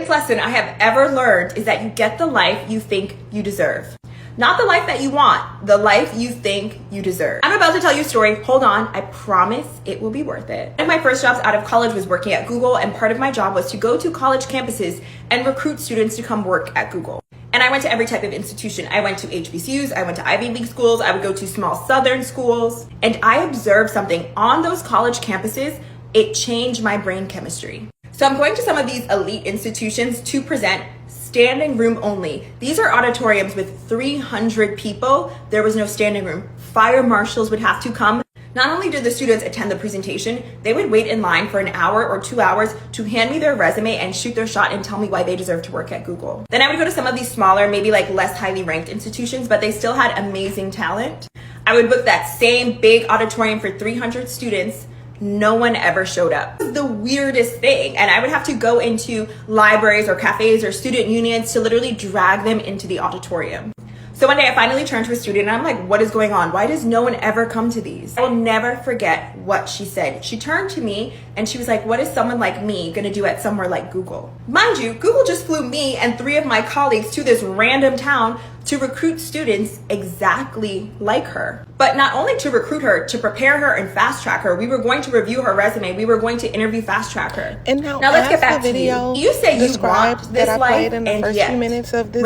biggest lesson I have ever learned is that you get the life you think you deserve. Not the life that you want, the life you think you deserve. I'm about to tell you a story. Hold on, I promise it will be worth it. One of my first jobs out of college was working at Google, and part of my job was to go to college campuses and recruit students to come work at Google. And I went to every type of institution. I went to HBCUs, I went to Ivy League schools, I would go to small Southern schools, and I observed something on those college campuses. It changed my brain chemistry. So I'm going to some of these elite institutions to present standing room only. These are auditoriums with 300 people. There was no standing room. Fire marshals would have to come. Not only did the students attend the presentation, they would wait in line for an hour or 2 hours to hand me their resume and shoot their shot and tell me why they deserve to work at Google. Then I would go to some of these smaller, maybe like less highly ranked institutions, but they still had amazing talent. I would book that same big auditorium for 300 students. No one ever showed up. It was the weirdest thing. And I would have to go into libraries or cafes or student unions to literally drag them into the auditorium. So one day I finally turned to a student and I'm like, what is going on? Why does no one ever come to these? I will never forget what she said. She turned to me and she was like, what is someone like me gonna do at somewhere like Google? Mind you, Google just flew me and 3 of my colleagues to this random town to recruit students exactly like her. But not only to recruit her, to prepare her and fast track her, we were going to review her resume. We were going to interview fast track her. And now let's get back to you. You say you want this life, and yet, when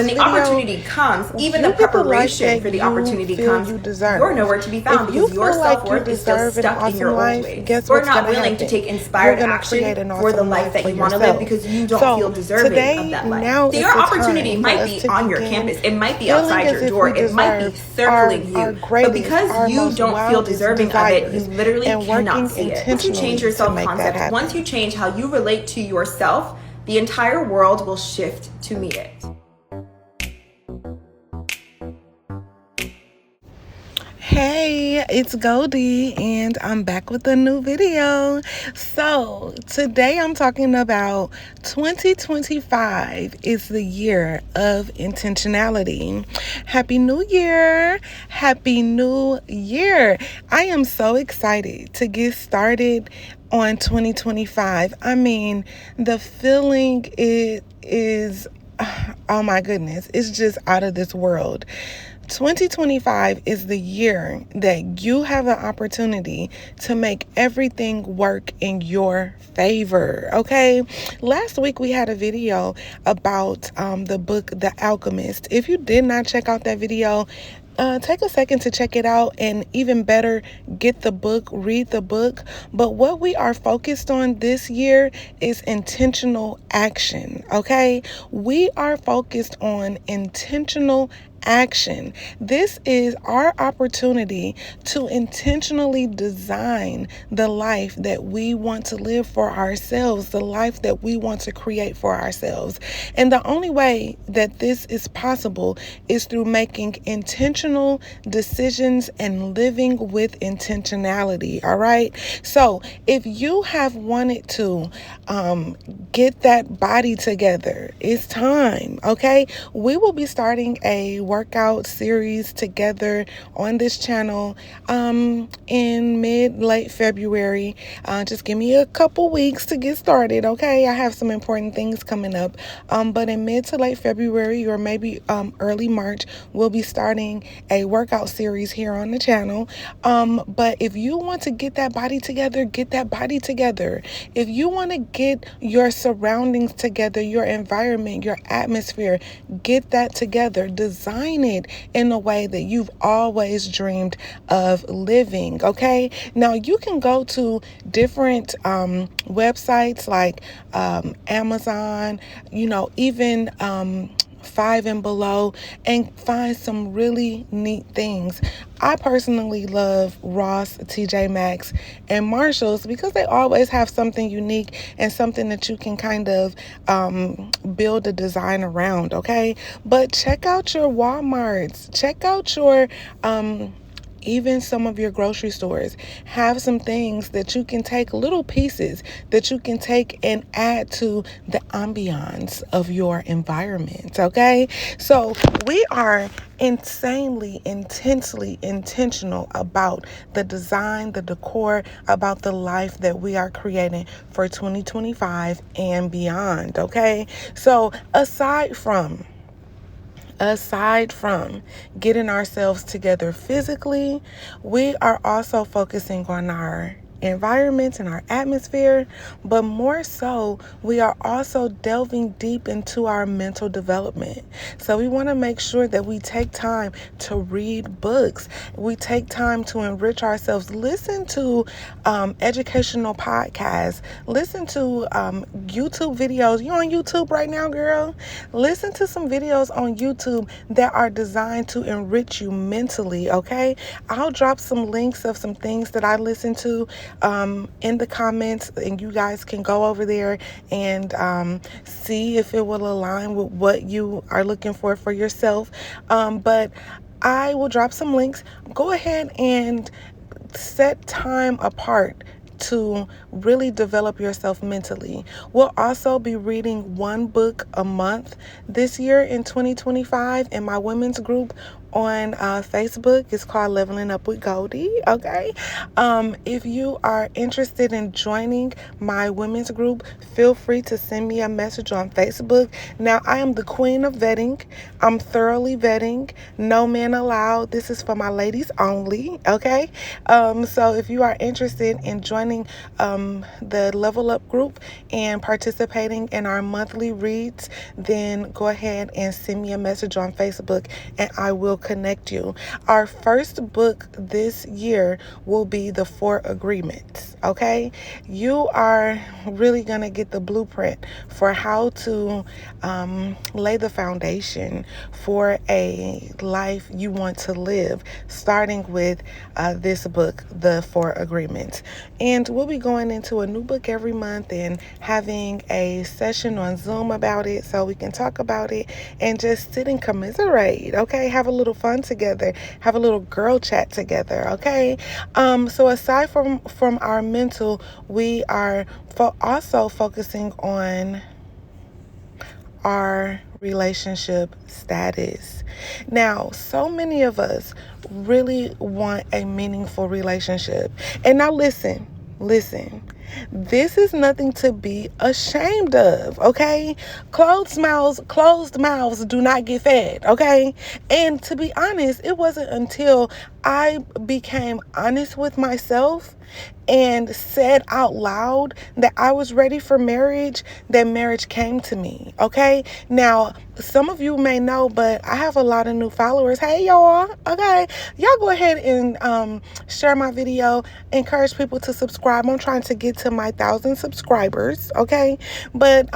the opportunity comes, even the preparation for the opportunity comes, you're nowhere to be found because your self-worth is still stuck in your old ways. You're not willing to take inspired action for the life that you want to live because you don't feel deserving of that life. So your opportunity might be on your campus. It might be outside your door. It might be circling you. But because you don't feel deserving of it, you literally cannot see it. Once you change your self-concept, once you change how you relate to yourself, the entire world will shift to meet it. Hey, it's Goldie and I'm back with a new video. So today I'm talking about 2025 is the year of intentionality. Happy New Year. Happy New Year. I am so excited to get started on 2025. I mean, the feeling is, oh my goodness, it's just out of this world. 2025 is the year that you have an opportunity to make everything work in your favor, okay? Last week we had a video about the book The Alchemist. If you did not check out that video, take a second to check it out, and even better, get the book, read the book. But what we are focused on this year is intentional action, okay? We are focused on intentional action. This is our opportunity to intentionally design the life that we want to live for ourselves, the life that we want to create for ourselves. And the only way that this is possible is through making intentional decisions and living with intentionality. All right. So if you have wanted to get that body together, it's time. Okay. We will be starting a workout series together on this channel in late February. Just give me a couple weeks to get started, okay? I have some important things coming up, but in mid to late February or maybe early March, we'll be starting a workout series here on the channel. But if you want to get that body together, get that body together. If you want to get your surroundings together, your environment, your atmosphere, get that together. Design it in a way that you've always dreamed of living, okay? Now, you can go to different websites like Amazon, even 5 and Below, and find some really neat things. I personally love Ross, TJ Maxx, and Marshalls because they always have something unique and something that you can kind of build a design around, okay? But check out your Walmarts, check out your even some of your grocery stores have some things that you can take, little pieces that you can take and add to the ambiance of your environment. Okay, so we are insanely, intensely intentional about the design, the decor, about the life that we are creating for 2025 and beyond. Okay, so aside from getting ourselves together physically, we are also focusing on our environment and our atmosphere, but more so, we are also delving deep into our mental development. So we want to make sure that we take time to read books, we take time to enrich ourselves, listen to educational podcasts, listen to YouTube videos. You on YouTube right now, girl? Listen to some videos on YouTube that are designed to enrich you mentally, okay? I'll drop some links of some things that I listen to in the comments, and you guys can go over there and see if it will align with what you are looking for yourself. But I will drop some links. Go ahead and set time apart to really develop yourself mentally. We'll also be reading one book a month this year in 2025 in my women's group on Facebook. It's called Leveling Up with Goldie. Okay. If you are interested in joining my women's group, feel free to send me a message on Facebook. Now, I am the queen of vetting. I'm thoroughly vetting. No men allowed. This is for my ladies only. Okay. So if you are interested in joining the Level Up group and participating in our monthly reads, then go ahead and send me a message on Facebook and I will connect you. Our first book this year will be The 4 Agreements. Okay, you are really gonna get the blueprint for how to lay the foundation for a life you want to live, starting with this book, The 4 Agreements. And we'll be going into a new book every month and having a session on Zoom about it so we can talk about it and just sit and commiserate. Okay, have a little fun together, have a little girl chat together. Okay, so aside from our mental, we are also focusing on our relationship status. Now, so many of us really want a meaningful relationship. And now listen, this is nothing to be ashamed of, okay? Closed mouths do not get fed, okay? And to be honest, it wasn't until I became honest with myself and said out loud that I was ready for marriage, that marriage came to me. Okay, now some of you may know, but I have a lot of new followers. Hey y'all, okay, y'all go ahead and share my video, encourage people to subscribe. I'm trying to get to my 1,000 subscribers. Okay, but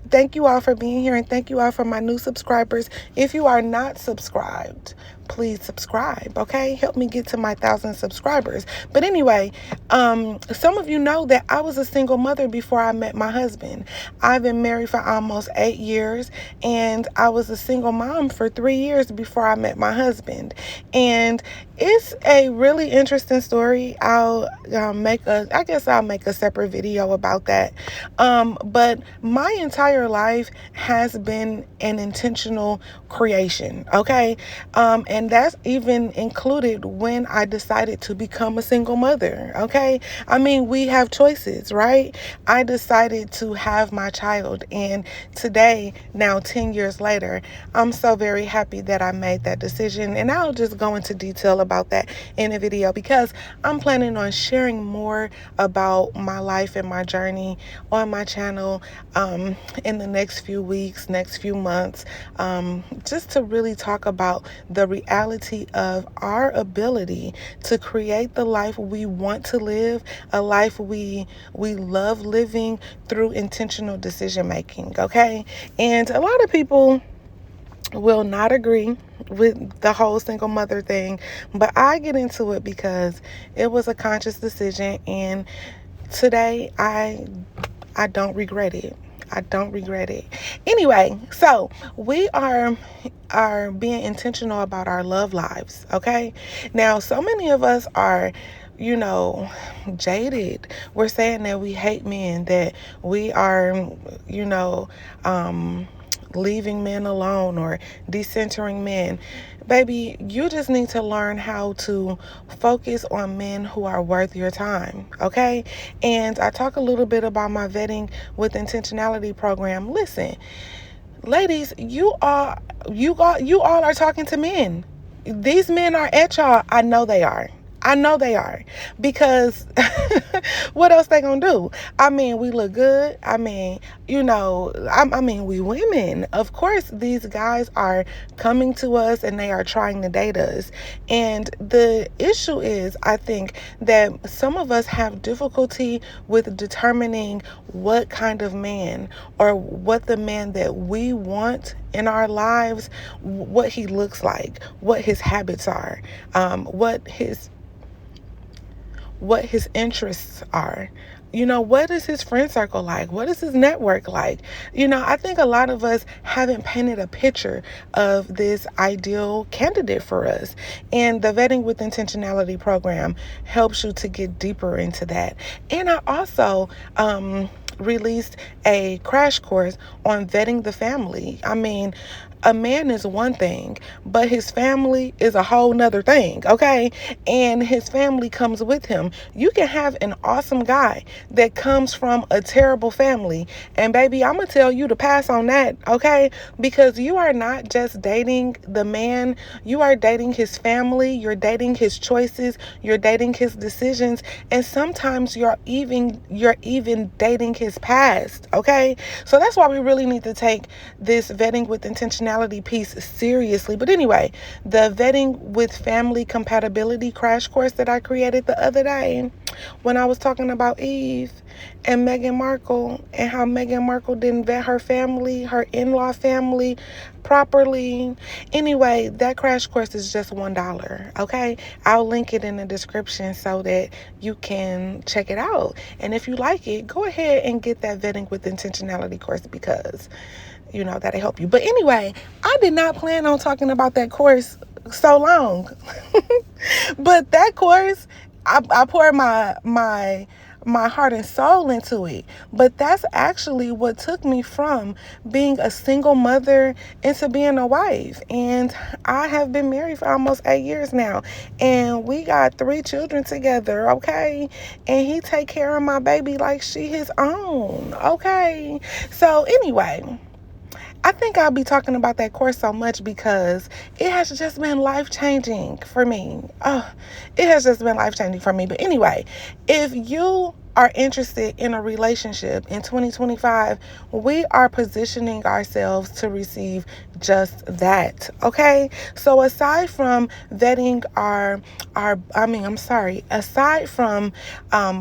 thank you all for being here, and thank you all for my new subscribers. If you are not subscribed, please subscribe. Okay, help me get to my 1,000 subscribers. But anyway, some of you know that I was a single mother before I met my husband. I've been married for almost 8 years, and I was a single mom for 3 years before I met my husband. And it's a really interesting story. I'll make a separate video about that. But my entire life has been an intentional creation. Okay, and that's even included when I decided to become a single mother. Okay, I mean, we have choices, right? I decided to have my child, and today, now 10 years later, I'm so very happy that I made that decision. And I'll just go into detail about that in a video because I'm planning on sharing more about my life and my journey on my channel in the next few weeks, next few months, just to really talk about the reality of our ability to create the life we want to live, a life we love living through intentional decision making. Okay, and a lot of people will not agree with the whole single mother thing, but I get into it because it was a conscious decision, and today I don't regret it. I don't regret it. Anyway, so we are being intentional about our love lives, okay? Now, so many of us are, jaded. We're saying that we hate men, that we are, leaving men alone or decentering men. Baby, you just need to learn how to focus on men who are worth your time, okay? And I talk a little bit about my vetting with intentionality program. Listen, ladies, you all are talking to men. These men are at y'all. I know they are. Because what else they gonna do? I mean, we look good. I mean, we women. Of course, these guys are coming to us and they are trying to date us. And the issue is, I think that some of us have difficulty with determining what kind of man or what the man that we want in our lives, what he looks like, what his habits are, what his interests are. What is his friend circle like? What is his network like? I think a lot of us haven't painted a picture of this ideal candidate for us. And the Vetting with Intentionality program helps you to get deeper into that. And I also released a crash course on vetting the family. I mean, a man is one thing, but his family is a whole nother thing, okay? And his family comes with him. You can have an awesome guy that comes from a terrible family. And baby, I'm going to tell you to pass on that, okay? Because you are not just dating the man, you are dating his family, you're dating his choices, you're dating his decisions, and sometimes you're even dating his past, okay? So that's why we really need to take this vetting with intentionality piece seriously. But anyway, the Vetting with Family Compatibility crash course that I created the other day, when I was talking about Eve and Meghan Markle and how Meghan Markle didn't vet her family, her in-law family properly. Anyway, that crash course is just $1, okay? I'll link it in the description so that you can check it out. And if you like it, go ahead and get that Vetting with Intentionality course, because that'll help you. But anyway, I did not plan on talking about that course so long. But that course, I poured my heart and soul into it. But that's actually what took me from being a single mother into being a wife. And I have been married for almost 8 years now. And we got 3 children together, okay? And he take care of my baby like she his own, okay? So anyway, I think I'll be talking about that course so much because it has just been life-changing for me. It has just been life-changing for me. But anyway, if you are interested in a relationship in 2025, we are positioning ourselves to receive just that, okay? So aside from vetting aside from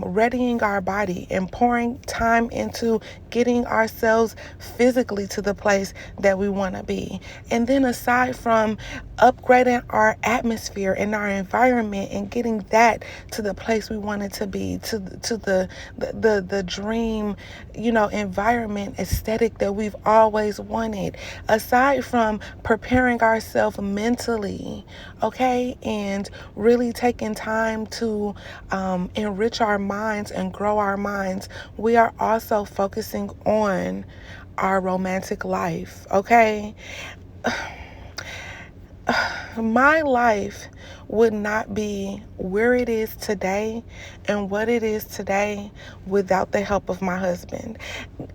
readying our body and pouring time into getting ourselves physically to the place that we want to be, and then aside from upgrading our atmosphere and our environment and getting that to the place we want it to be, to the dream, environment aesthetic that we've always wanted, aside from preparing ourselves mentally, okay, and really taking time to enrich our minds and grow our minds, we are also focusing on our romantic life, okay? My life would not be where it is today and what it is today without the help of my husband.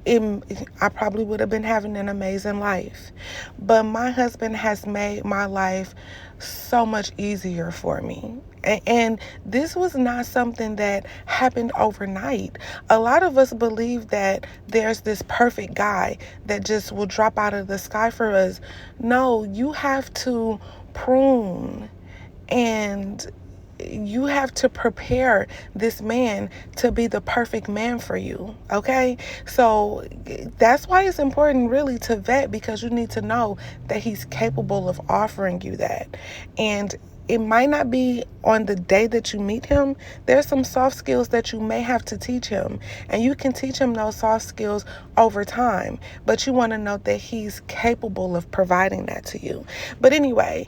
I probably would have been having an amazing life, but my husband has made my life so much easier for me. And this was not something that happened overnight. A lot of us believe that there's this perfect guy that just will drop out of the sky for us. No, you have to prune and you have to prepare this man to be the perfect man for you, okay? So that's why it's important really to vet, because you need to know that he's capable of offering you that. And it might not be on the day that you meet him. There's some soft skills that you may have to teach him, and you can teach him those soft skills over time, but you want to know that he's capable of providing that to you. But anyway,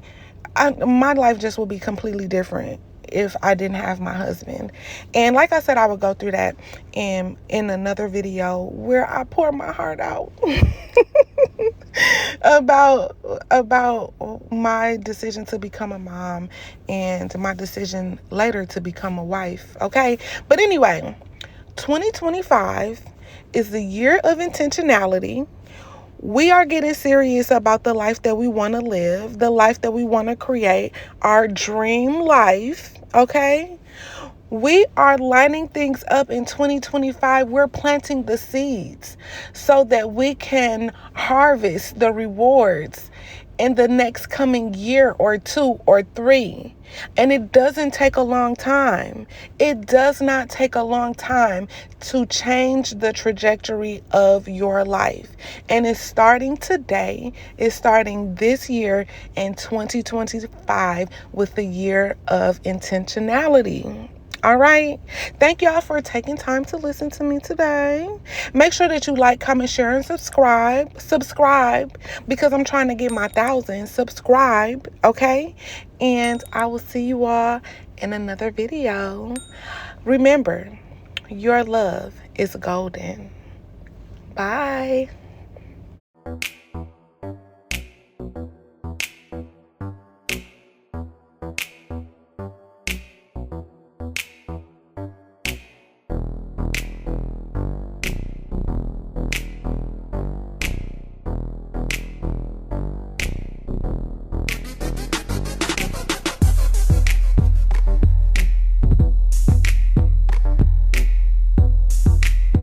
my life just will be completely different if I didn't have my husband. And like I said, I would go through that in another video where I pour my heart out about my decision to become a mom and my decision later to become a wife. Okay, but anyway, 2025 is the year of intentionality. We are getting serious about the life that we want to live, the life that we want to create, our dream life, okay? We are lining things up in 2025. We're planting the seeds so that we can harvest the rewards in the next coming year or 2 or 3. And it doesn't take a long time. It does not take a long time to change the trajectory of your life. And it's starting today. It's starting this year in 2025 with the year of intentionality. All right. Thank y'all for taking time to listen to me today. Make sure that you like, comment, share, and subscribe. Subscribe because I'm trying to get my 1,000. Subscribe. Okay. And I will see you all in another video. Remember, your love is golden. Bye.